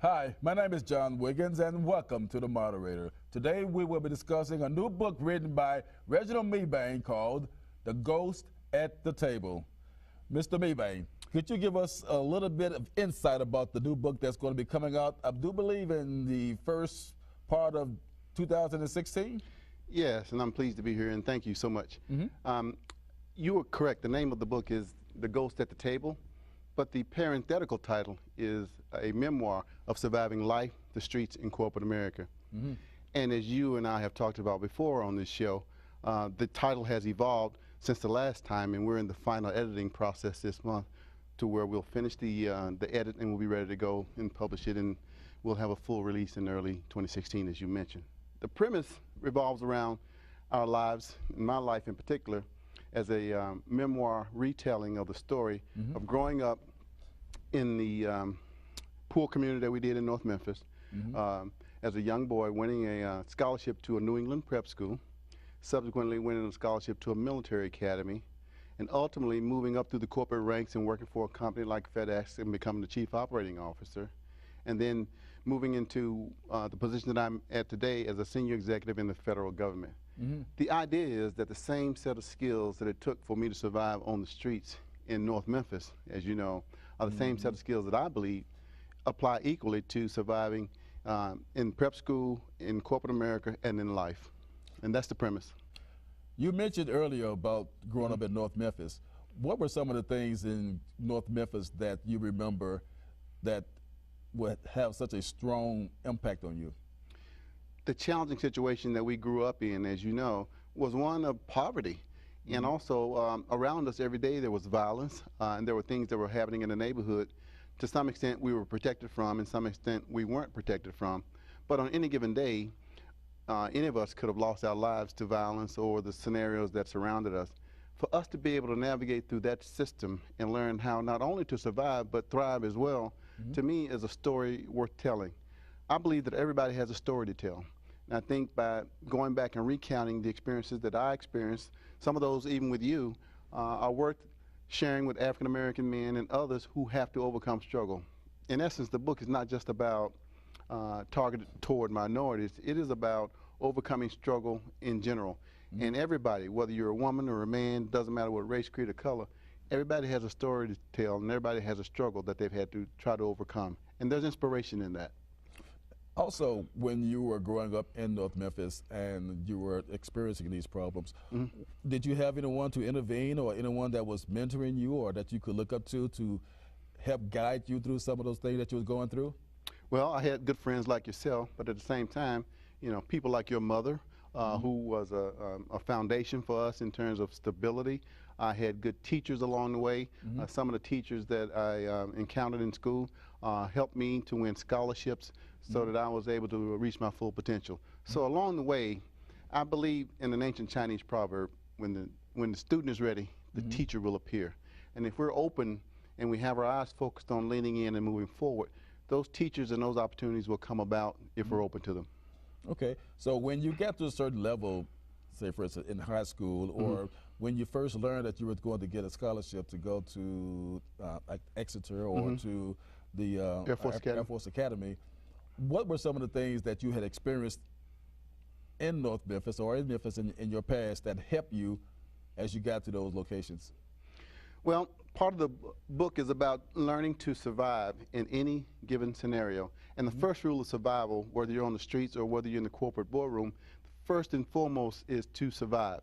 Hi, my name is John Wiggins, and welcome to The Moderator. Today we will be discussing a new book written by Reginald Mebane called The Ghost at the Table. Mr. Mebane, could you give us a little bit of insight about the new book that's going to be coming out, I do believe, in the first part of 2016? Yes, and I'm pleased to be here, and thank you so much. You were correct. The name of the book is The Ghost at the Table, but the parenthetical title is a memoir of surviving life, the streets, in corporate America. And as you and I have talked about before on this show, the title has evolved since the last time, and we're in the final editing process this month to where we'll finish the edit and we'll be ready to go and publish it, and we'll have a full release in early 2016, as you mentioned. The premise revolves around our lives, my life in particular, as a memoir retelling of the story of growing up in the poor community that we did in North Memphis, as a young boy winning a scholarship to a New England prep school, subsequently winning a scholarship to a military academy, and ultimately moving up through the corporate ranks and working for a company like FedEx and becoming the chief operating officer, and then moving into the position that I'm at today as a senior executive in the federal government. The idea is that the same set of skills that it took for me to survive on the streets in North Memphis, as you know, are the same set of skills that I believe apply equally to surviving in prep school, in corporate America, and in life. And that's the premise. You mentioned earlier about growing up in North Memphis. What were some of the things in North Memphis that you remember that would have such a strong impact on you? The challenging situation that we grew up in, as you know, was one of poverty. And also around us every day there was violence, and there were things that were happening in the neighborhood. To some extent we were protected from, and some extent we weren't protected from. But on any given day, any of us could have lost our lives to violence or the scenarios that surrounded us. For us to be able to navigate through that system and learn how not only to survive but thrive as well, to me is a story worth telling. I believe that everybody has a story to tell. And I think by going back and recounting the experiences that I experienced, some of those even with you, are worth sharing with African American men and others who have to overcome struggle. In essence, the book is not just about targeted toward minorities. It is about overcoming struggle in general. And everybody, whether you're a woman or a man, doesn't matter what race, creed, or color, everybody has a story to tell, and everybody has a struggle that they've had to try to overcome. And there's inspiration in that. Also, when you were growing up in North Memphis and you were experiencing these problems, did you have anyone to intervene or anyone that was mentoring you or that you could look up to help guide you through some of those things that you were going through? Well, I had good friends like yourself, but at the same time, you know, people like your mother, who was a foundation for us in terms of stability. I had good teachers along the way. Some of the teachers that I encountered in school helped me to win scholarships so that I was able to reach my full potential. So along the way, I believe in an ancient Chinese proverb, when the student is ready, the teacher will appear. And if we're open and we have our eyes focused on leaning in and moving forward, those teachers and those opportunities will come about if we're open to them. Okay, so when you get to a certain level, say for instance in high school, or when you first learned that you were going to get a scholarship to go to like Exeter or to the Air Force Academy, what were some of the things that you had experienced in North Memphis or in Memphis in your past that helped you as you got to those locations? Well, part of the book is about learning to survive in any given scenario. And the first rule of survival, whether you're on the streets or whether you're in the corporate boardroom, first and foremost is to survive.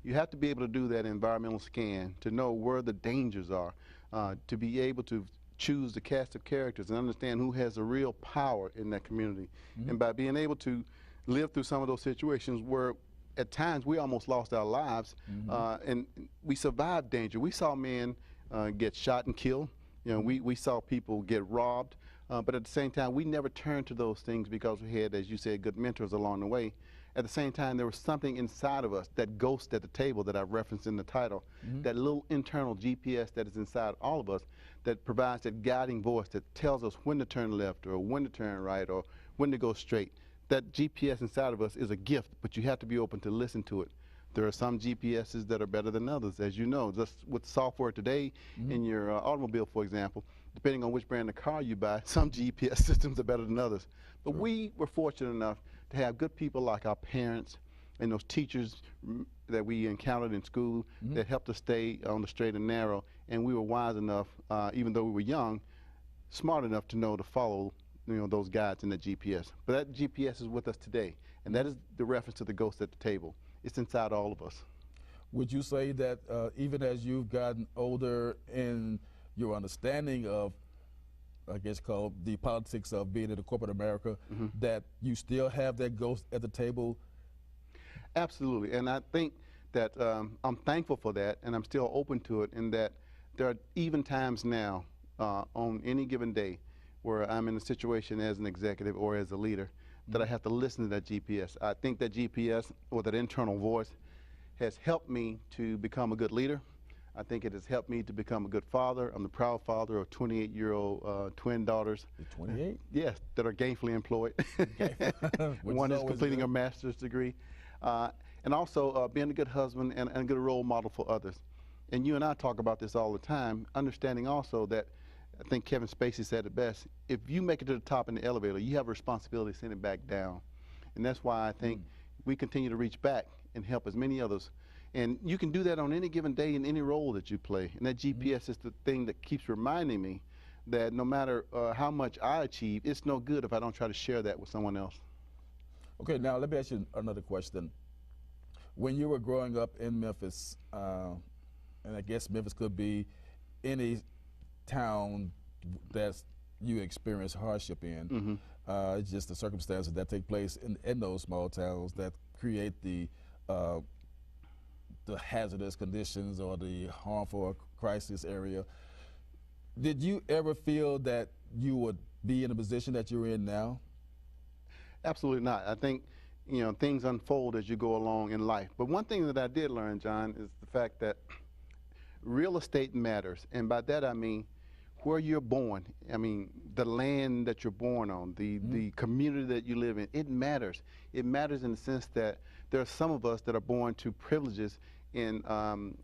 You have to be able to do that environmental scan, to know where the dangers are, to be able to choose the cast of characters and understand who has the real power in that community. And by being able to live through some of those situations where at times we almost lost our lives, and we survived danger. We saw men get shot and killed. You know, we saw people get robbed, but at the same time, we never turned to those things because we had, as you said, good mentors along the way. At the same time, there was something inside of us, that ghost at the table that I referenced in the title, that little internal GPS that is inside all of us that provides that guiding voice that tells us when to turn left or when to turn right or when to go straight. That GPS inside of us is a gift, but you have to be open to listen to it. There are some GPSs that are better than others, as you know. Just with software today in your automobile, for example, depending on which brand of car you buy, some GPS systems are better than others. But we were fortunate enough to have good people like our parents and those teachers that we encountered in school that helped us stay on the straight and narrow. And we were wise enough, even though we were young, smart enough to know to follow those guides in the GPS. But that GPS is with us today, and that is the reference to the ghost at the table. It's inside all of us. Would you say that even as you've gotten older in your understanding of, I guess, called the politics of being in the corporate America, that you still have that ghost at the table? Absolutely, and I think that I'm thankful for that, and I'm still open to it, in that there are even times now on any given day where I'm in a situation as an executive or as a leader that I have to listen to that GPS. I think that GPS, or that internal voice, has helped me to become a good leader. I think it has helped me to become a good father. I'm the proud father of 28-year-old twin daughters. 28? Yes, that are gainfully employed. One is completing a master's degree. And also being a good husband and a good role model for others. And you and I talk about this all the time, understanding also that, I think Kevin Spacey said it best, if you make it to the top in the elevator, you have a responsibility to send it back down. And that's why I think we continue to reach back and help as many others. And you can do that on any given day in any role that you play. And that GPS is the thing that keeps reminding me that no matter how much I achieve, it's no good if I don't try to share that with someone else. Okay, now let me ask you another question. When you were growing up in Memphis, and I guess Memphis could be any town that you experience hardship in, it's just the circumstances that take place in those small towns that create the hazardous conditions or the harmful crisis area. Did you ever feel that you would be in a position that you're in now? Absolutely not. I think things unfold as you go along in life. But one thing that I did learn, John, is the fact that real estate matters. And by that I mean where you're born. I mean the land that you're born on, the community that you live in. It matters. It matters in the sense that there are some of us that are born to privileges in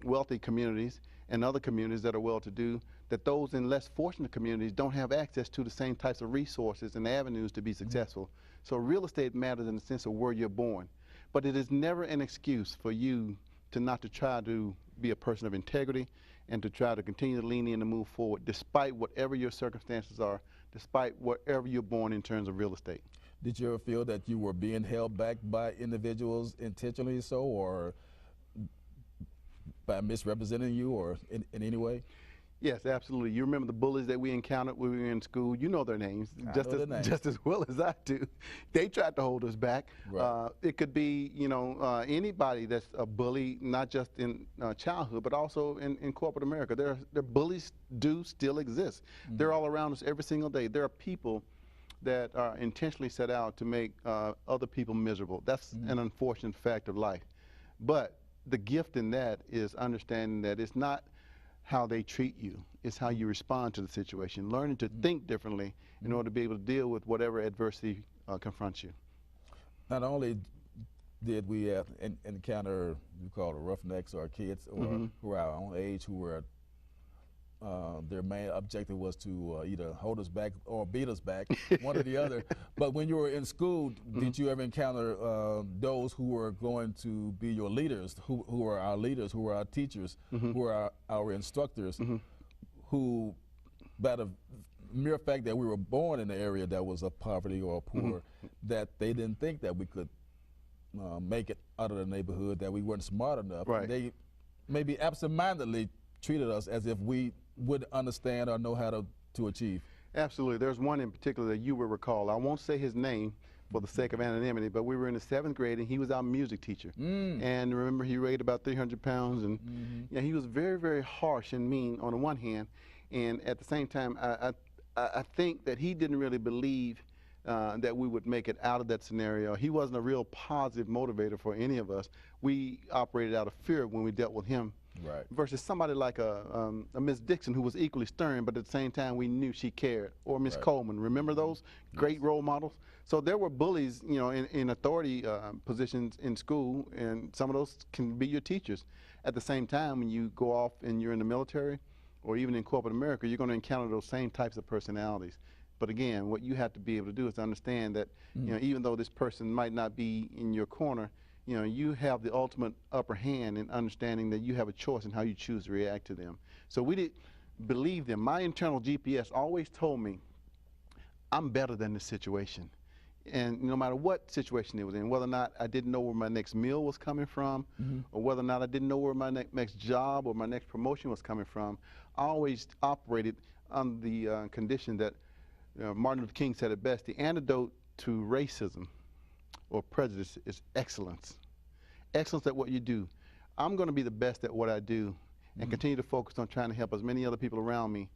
wealthy communities and other communities that are well-to-do, that those in less fortunate communities don't have access to the same types of resources and avenues to be successful. So real estate matters in the sense of where you're born. But it is never an excuse for you not to try to be a person of integrity and to try to continue to lean in and move forward despite whatever your circumstances are, despite wherever you're born in terms of real estate. Did you ever feel that you were being held back by individuals intentionally so, or by misrepresenting you, or in any way? Yes, absolutely. You remember the bullies that we encountered when we were in school. You know their names, just as well as I do. They tried to hold us back. Right. It could be, anybody that's a bully, not just in childhood, but also in corporate America. There bullies do still exist. They're all around us every single day. There are people that are intentionally set out to make other people miserable. That's an unfortunate fact of life. But the gift in that is understanding that it's not how they treat you, it's how you respond to the situation, learning to think differently in order to be able to deal with whatever adversity confronts you. Not only did we encounter, you call it roughnecks or kids or who are our own age, who were their main objective was to either hold us back or beat us back, one or the other. But when you were in school, did you ever encounter those who were going to be your leaders, who were our leaders, who were our teachers, who were our instructors, who, by the mere fact that we were born in an area that was of poverty or poor, that they didn't think that we could make it out of the neighborhood, that we weren't smart enough. Right. They maybe absentmindedly treated us as if we would understand or know how to achieve. Absolutely. There's one in particular that you will recall. I won't say his name, for the sake of anonymity, but we were in the 7th grade, and he was our music teacher. And remember, he weighed about 300 pounds, and yeah, he was very, very harsh and mean on the one hand, and at the same time, I think that he didn't really believe that we would make it out of that scenario. He wasn't a real positive motivator for any of us. We operated out of fear when we dealt with him. Right. Versus somebody like a Miss Dixon, who was equally stern, but at the same time we knew she cared. Or Miss Coleman, remember those great role models? So there were bullies, you know, in authority positions in school, and some of those can be your teachers. At the same time, when you go off and you're in the military, or even in corporate America, you're going to encounter those same types of personalities. But again, what you have to be able to do is understand that, you know, even though this person might not be in your corner, you know, you have the ultimate upper hand in understanding that you have a choice in how you choose to react to them. So we did believe them. My internal GPS always told me, I'm better than this situation. And no matter what situation it was in, whether or not I didn't know where my next meal was coming from, or whether or not I didn't know where my next job or my next promotion was coming from, I always operated on the condition that Martin Luther King said it best: the antidote to racism or prejudice is excellence. Excellence at what you do. I'm going to be the best at what I do and continue to focus on trying to help as many other people around me,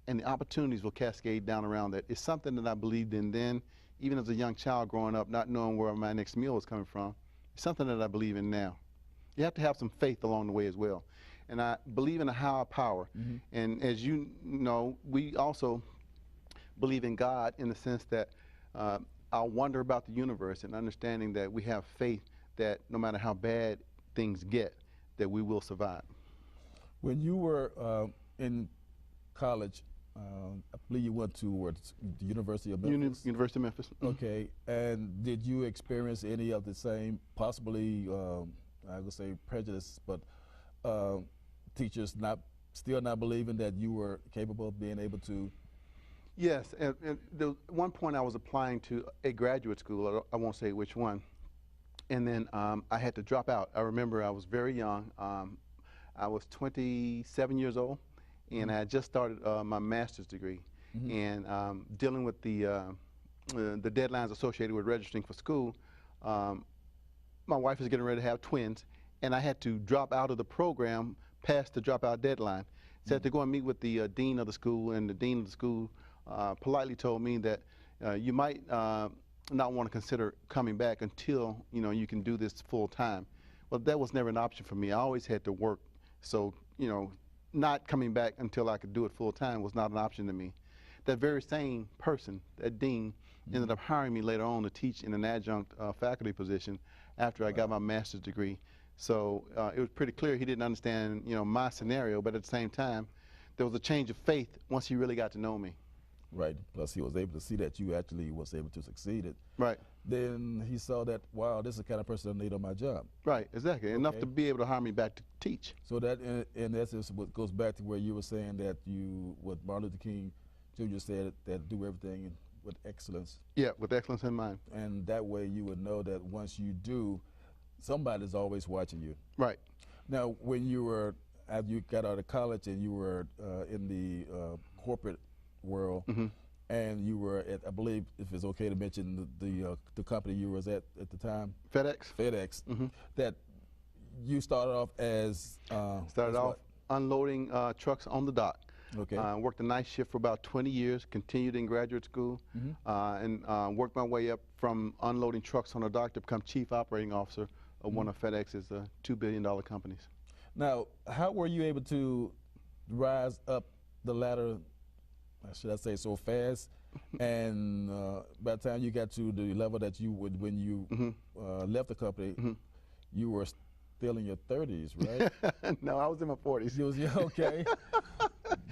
and the opportunities will cascade down around that. It's something that I believed in then, even as a young child growing up, not knowing where my next meal was coming from. It's something that I believe in now. You have to have some faith along the way as well. And I believe in a higher power. And as you know, we also believe in God in the sense that I'll wonder about the universe and understanding that we have faith that no matter how bad things get, that we will survive. When you were in college, I believe you went to the University of Memphis? University of Memphis. Okay, and did you experience any of the same, possibly, I would say prejudice, but teachers still not believing that you were capable of being able to? Yes, and the one point I was applying to a graduate school, I won't say which one, and then I had to drop out. I remember I was very young. I was 27 years old, and I had just started my master's degree, and dealing with the deadlines associated with registering for school. My wife was getting ready to have twins, and I had to drop out of the program past the dropout deadline. So I had to go and meet with the dean of the school, and the dean of the school politely told me that you might not want to consider coming back until you can do this full time. Well, that was never an option for me. I always had to work, so not coming back until I could do it full time was not an option to me. That very same person, that dean, ended up hiring me later on to teach in an adjunct faculty position after I got my master's degree. So it was pretty clear he didn't understand my scenario, but at the same time, there was a change of faith once he really got to know me. Right. Plus, he was able to see that you actually was able to succeed. Right. Then he saw that, wow, this is the kind of person I need on my job. Right. Exactly. Okay. Enough to be able to hire me back to teach. So that, in essence, what goes back to where you were saying that what Martin Luther King Jr. said, that do everything with excellence. Yeah, with excellence in mind. And that way you would know that once you do, somebody's always watching you. Right. Now, when you were, after you got out of college and you were in the corporate world, and you were at, I believe, if it's okay to mention the company you was at the time, FedEx. That you started off as unloading trucks on the dock. Okay. Worked a night shift for about 20 years, continued in graduate school, and worked my way up from unloading trucks on the dock to become chief operating officer of one of FedEx's $2 billion companies. Now, how were you able to rise up the ladder, should I say, so fast? And by the time you got to the level that you would, when you left the company, you were still in your 30s, right? No, I was in my 40s. You was, okay.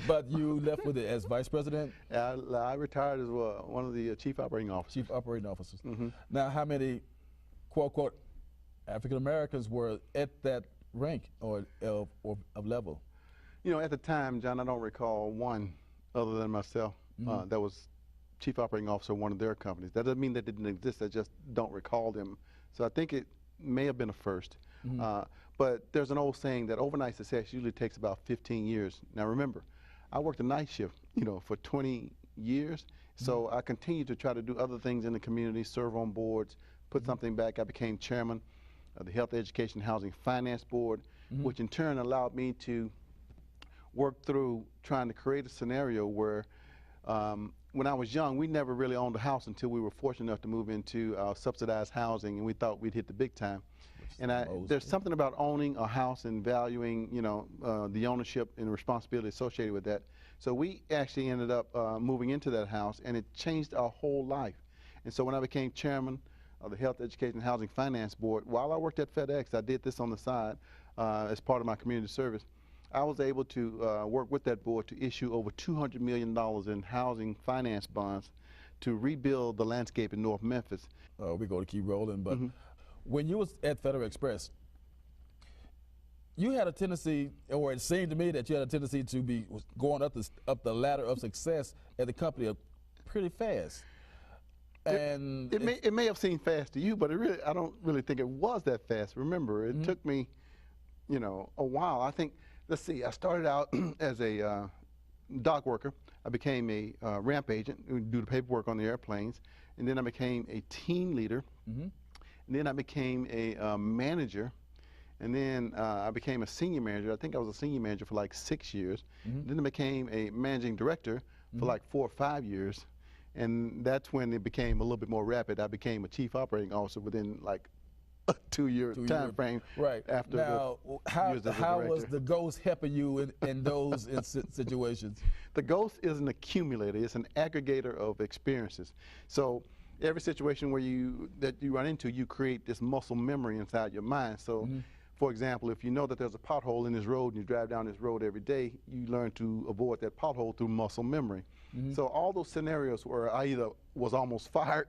But you left with it as vice president? I retired as one of the chief operating officers. Chief operating officers. Now, how many, quote, quote, African Americans were at that rank or of level? At the time, John, I don't recall one other than myself that was chief operating officer of one of their companies. That doesn't mean they didn't exist. I just don't recall them. So I think it may have been a first. But there's an old saying that overnight success usually takes about 15 years. Now remember, I worked a night shift, for 20 years. So I continued to try to do other things in the community, serve on boards, put something back. I became chairman of the Health, Education, Housing Finance Board, which in turn allowed me to work through trying to create a scenario where when I was young, we never really owned a house until we were fortunate enough to move into subsidized housing, and we thought we'd hit the big time. And there's something about owning a house and valuing, you know, the ownership and responsibility associated with that. So we actually ended up moving into that house, and it changed our whole life. And so when I became chairman of the Health, Education, Housing Finance Board, while I worked at FedEx, I did this on the side as part of my community service. I was able to work with that board to issue over $200 million in housing finance bonds to rebuild the landscape in North Memphis. We're going to keep rolling, but when you was at Federal Express, you had a tendency, or it seemed to me that you had a tendency to be going up the ladder of success at the company pretty fast. And it may have seemed fast to you, but I don't really think it was that fast. Remember, it took me, you know, a while. I think, let's see, I started out as a dock worker. I became a ramp agent, who would do the paperwork on the airplanes, and then I became a team leader, and then I became a manager, and then I became a senior manager. I think I was a senior manager for like 6 years. Then I became a managing director for like 4 or 5 years, and that's when it became a little bit more rapid. I became a chief operating officer within like a 2-year time frame. Right. After now, how was the ghost helping you in those situations? The ghost is an accumulator. It's an aggregator of experiences. So every situation that you run into, you create this muscle memory inside your mind. So, for example, if you know that there's a pothole in this road and you drive down this road every day, you learn to avoid that pothole through muscle memory. So all those scenarios where I either was almost fired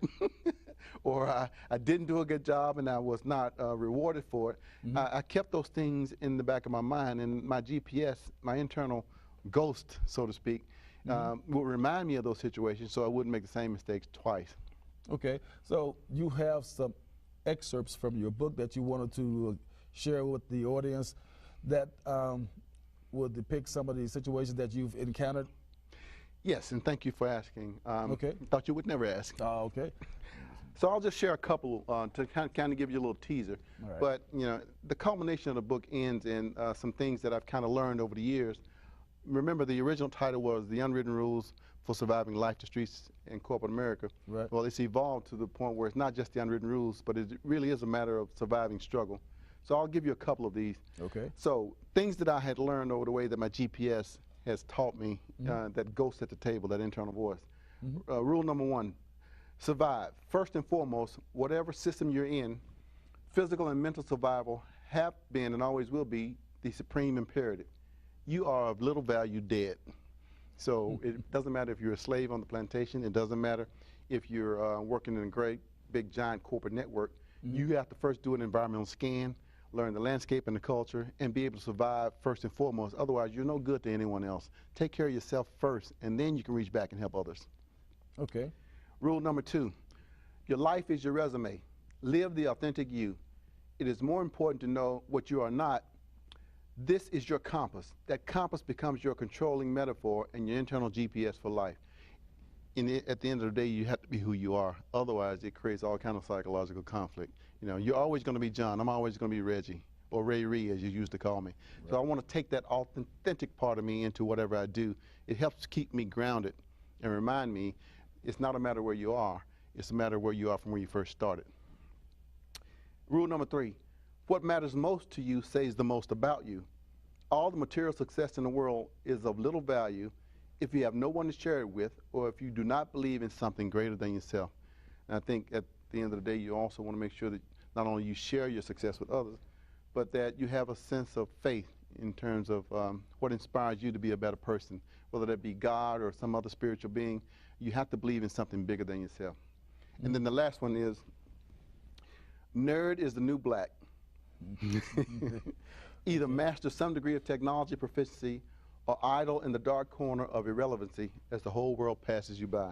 or I didn't do a good job and I was not rewarded for it, I kept those things in the back of my mind, and my GPS, my internal ghost, so to speak, will remind me of those situations so I wouldn't make the same mistakes twice. Okay, so you have some excerpts from your book that you wanted to share with the audience that will depict some of the situations that you've encountered? Yes, and thank you for asking. Okay. Thought you would never ask. Okay. So I'll just share a couple to kind of give you a little teaser. All right. But you know, the culmination of the book ends in some things that I've kind of learned over the years. Remember, the original title was The Unwritten Rules for Surviving Life, the Streets, in Corporate America. Right. Well, it's evolved to the point where it's not just the unwritten rules, but it really is a matter of surviving struggle. So I'll give you a couple of these. Okay. So things that I had learned over the way that my GPS has taught me, that ghost at the table, that internal voice. Rule number 1, survive. First and foremost, whatever system you're in, physical and mental survival have been and always will be the supreme imperative. You are of little value dead. So it doesn't matter if you're a slave on the plantation. It doesn't matter if you're working in a great, big, giant corporate network. You have to first do an environmental scan, learn the landscape and the culture, and be able to survive first and foremost. Otherwise, you're no good to anyone else. Take care of yourself first, and then you can reach back and help others. Okay. Rule number 2, your life is your resume. Live the authentic you. It is more important to know what you are not. This is your compass. That compass becomes your controlling metaphor and your internal GPS for life. At the end of the day, you have to be who you are. Otherwise, it creates all kind of psychological conflict. You know, you're always going to be John. I'm always going to be Reggie, or Ray Ree, as you used to call me. Right. So I want to take that authentic part of me into whatever I do. It helps keep me grounded and remind me it's not a matter where you are. It's a matter where you are from where you first started. Rule number 3, what matters most to you says the most about you. All the material success in the world is of little value if you have no one to share it with, or if you do not believe in something greater than yourself. And I think at the end of the day, you also want to make sure that not only you share your success with others, but that you have a sense of faith in terms of what inspires you to be a better person, whether that be God or some other spiritual being. You have to believe in something bigger than yourself. And then the last one is, nerd is the new black. Either master some degree of technology proficiency or idle in the dark corner of irrelevancy as the whole world passes you by.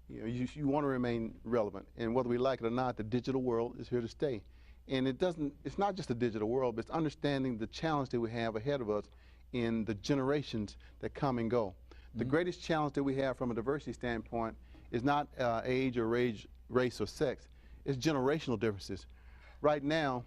You know, you want to remain relevant, and whether we like it or not, the digital world is here to stay. And it's not just the digital world, but it's understanding the challenge that we have ahead of us in the generations that come and go. The greatest challenge that we have from a diversity standpoint is not age or race or sex. It's generational differences. Right now,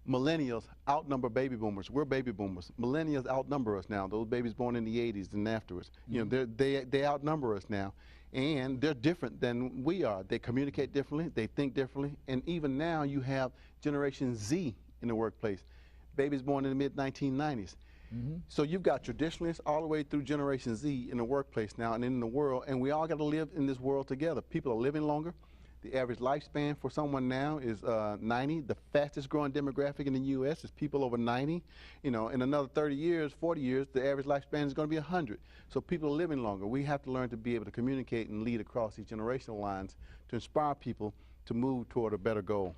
millennials outnumber baby boomers. We're baby boomers. Millennials outnumber us now. Those babies born in the 80s and afterwards. You know, they outnumber us now. And they're different than we are. They communicate differently. They think differently. And even now, you have Generation Z in the workplace. Babies born in the mid-1990s. So you've got traditionalists all the way through Generation Z in the workplace now and in the world, and we all got to live in this world together. People are living longer. The average lifespan for someone now is 90. The fastest growing demographic in the U.S. is people over 90. You know, in another 30 years, 40 years, the average lifespan is going to be 100. So people are living longer. We have to learn to be able to communicate and lead across these generational lines to inspire people to move toward a better goal.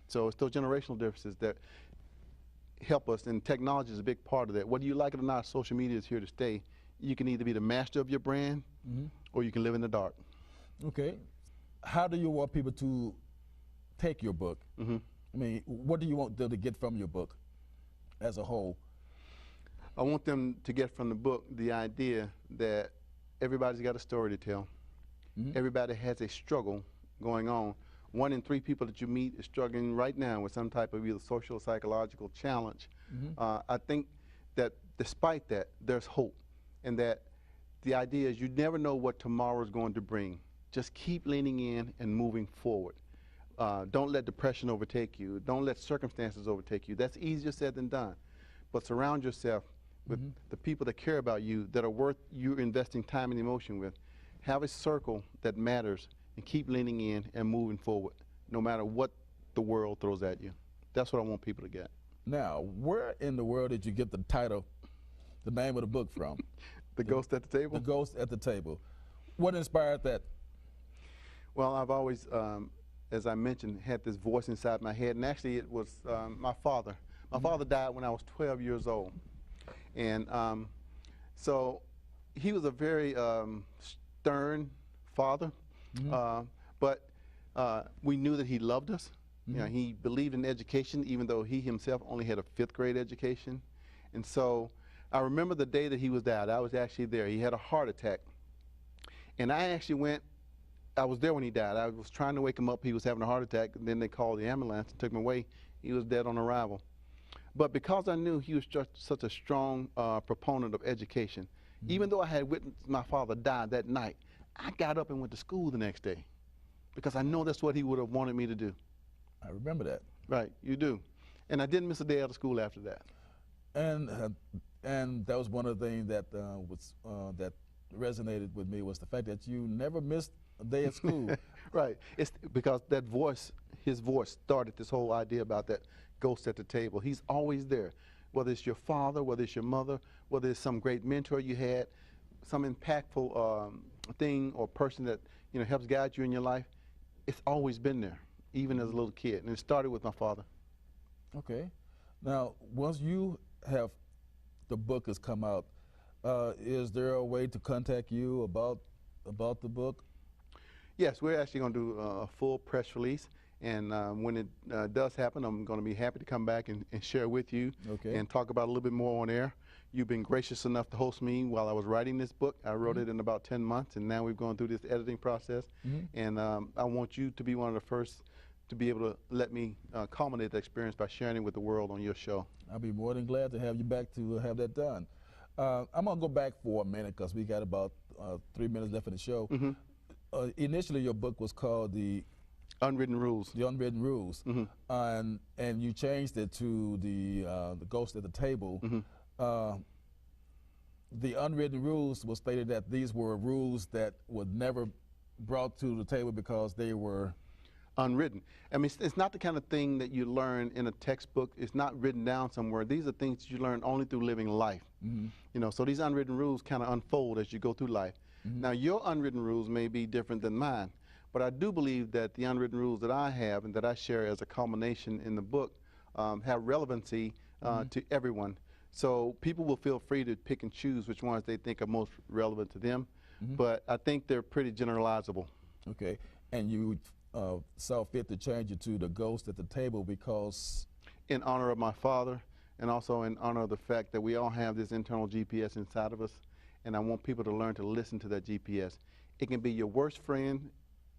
So it's those generational differences that help us, and technology is a big part of that. Whether you like it or not, social media is here to stay. You can either be the master of your brand or you can live in the dark. Okay. How do you want people to take your book? I mean, what do you want them to get from your book as a whole? I want them to get from the book the idea that everybody's got a story to tell. Everybody has a struggle going on. 1 in 3 people that you meet is struggling right now with some type of either social or psychological challenge. I think that despite that, there's hope, and that the idea is you never know what tomorrow is going to bring. Just keep leaning in and moving forward. Don't let depression overtake you. Don't let circumstances overtake you. That's easier said than done. But surround yourself with the people that care about you, that are worth you investing time and emotion with. Have a circle that matters, and keep leaning in and moving forward, no matter what the world throws at you. That's what I want people to get. Now, where in the world did you get the title, the name of the book from? The Ghost at the Table? The Ghost at the Table. What inspired that? Well, I've always, as I mentioned, had this voice inside my head, and actually it was my father. My father died when I was 12 years old. And so he was a very stern father, but we knew that he loved us. You know, he believed in education, even though he himself only had a 5th grade education. And so I remember the day that he was died. I was actually there. He had a heart attack. And I actually I was there when he died. I was trying to wake him up. He was having a heart attack, and then they called the ambulance and took him away. He was dead on arrival. But because I knew he was just such a strong proponent of education, even though I had witnessed my father die that night, I got up and went to school the next day because I know that's what he would have wanted me to do. I remember that. Right, you do. And I didn't miss a day out of school after that. And that was one of the things that that resonated with me, was the fact that you never missed a day at school. Right. It's because that voice, his voice, started this whole idea about that ghost at the table. He's always there, whether it's your father, whether it's your mother, whether it's some great mentor you had, some impactful thing or person that helps guide you in your life. It's always been there, even as a little kid. And it started with my father. Okay. Now, once you have, the book has come out, is there a way to contact you about the book? Yes, we're actually going to do a full press release. And when it does happen, I'm going to be happy to come back and share with you and talk about it a little bit more on air. You've been gracious enough to host me while I was writing this book. I wrote it in about 10 months, and now we've gone through this editing process. And I want you to be one of the first to be able to let me culminate the experience by sharing it with the world on your show. I'll be more than glad to have you back to have that done. I'm going to go back for a minute because we got about 3 minutes left in the show. Initially, your book was called The Unwritten Rules. The Unwritten Rules. And you changed it to the Ghost at the Table. The Unwritten Rules was stated that these were rules that were never brought to the table because they were unwritten. I mean, it's not the kind of thing that you learn in a textbook. It's not written down somewhere. These are things that you learn only through living life. So these unwritten rules kind of unfold as you go through life. Now, your unwritten rules may be different than mine, but I do believe that the unwritten rules that I have and that I share as a culmination in the book have relevancy to everyone. So people will feel free to pick and choose which ones they think are most relevant to them, but I think they're pretty generalizable. Okay, and you saw fit to change it to The Ghost at the Table because? In honor of my father, and also in honor of the fact that we all have this internal GPS inside of us, and I want people to learn to listen to that GPS. It can be your worst friend,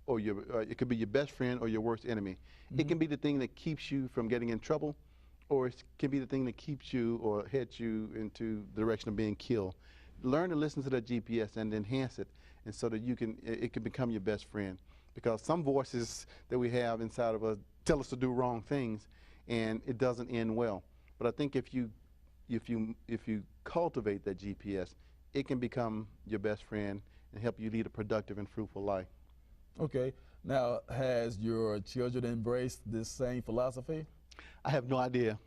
or it could be your best friend or your worst enemy. It can be the thing that keeps you from getting in trouble, or it can be the thing that keeps you or heads you into the direction of being killed. Learn to listen to that GPS and enhance it, and so that it can become your best friend. Because some voices that we have inside of us tell us to do wrong things, and it doesn't end well. But I think if you cultivate that GPS, it can become your best friend and help you lead a productive and fruitful life. Okay. Now, has your children embraced this same philosophy? I have no idea.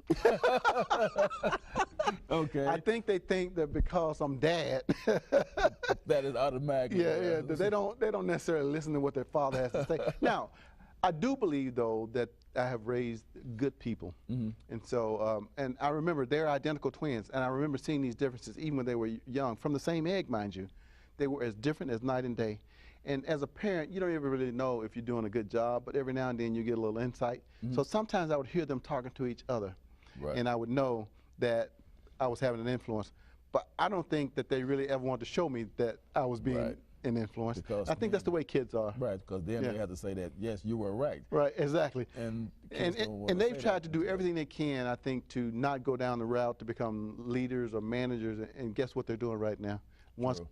Okay. I think they think that because I'm dad, that is automatic. Yeah, that they don't necessarily listen to what their father has to say. Now, I do believe though that I have raised good people, and so and I remember they're identical twins, and I remember seeing these differences even when they were young, from the same egg, mind you. They were as different as night and day. And as a parent, you don't ever really know if you're doing a good job, but every now and then you get a little insight. So sometimes I would hear them talking to each other, and I would know that I was having an influence. But I don't think that they really ever wanted to show me that I was being an influence. Because I think that's the way kids are. Right, because then they have to say that, yes, you were right. Right, exactly. And they've tried to do everything they can, I think, to not go down the route to become leaders or managers. And guess what they're doing right now? One's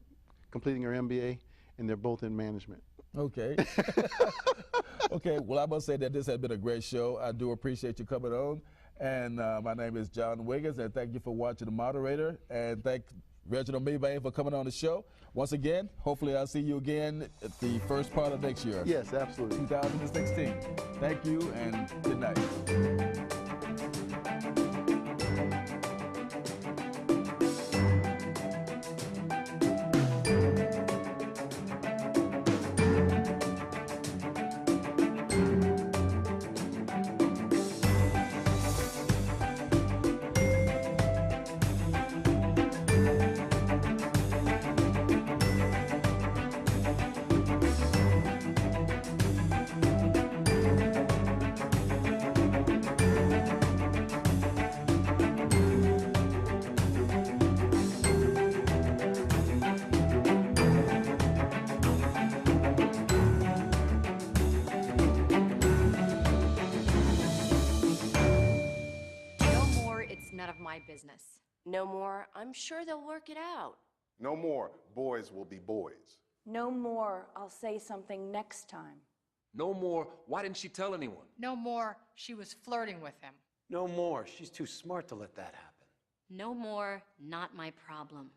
completing her MBA, and they're both in management. Okay. Okay, well, I must say that this has been a great show. I do appreciate you coming on. And my name is John Wiggins, and thank you for watching The Moderator. And thank Reginald Mebane for coming on the show. Once again, hopefully I'll see you again at the first part of next year. Yes, absolutely. 2016. Thank you, and good night. None of my business. No more, I'm sure they'll work it out. No more, boys will be boys. No more, I'll say something next time. No more, why didn't she tell anyone? No more, she was flirting with him. No more, she's too smart to let that happen. No more, not my problem.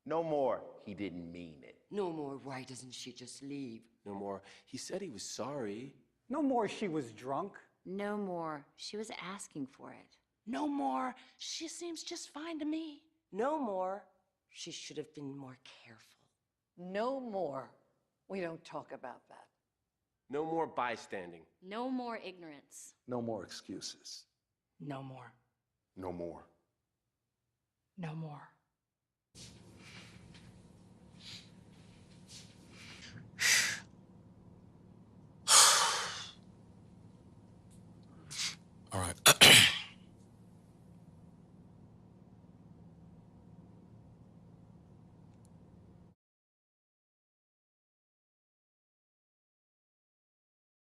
No more, he didn't mean it. No more, why doesn't she just leave? No more, he said he was sorry. No more, she was drunk. No more, she was asking for it. No more, she seems just fine to me. No more, she should have been more careful. No more, we don't talk about that. No more bystanding. No more ignorance. No more excuses. No more. No more. No more.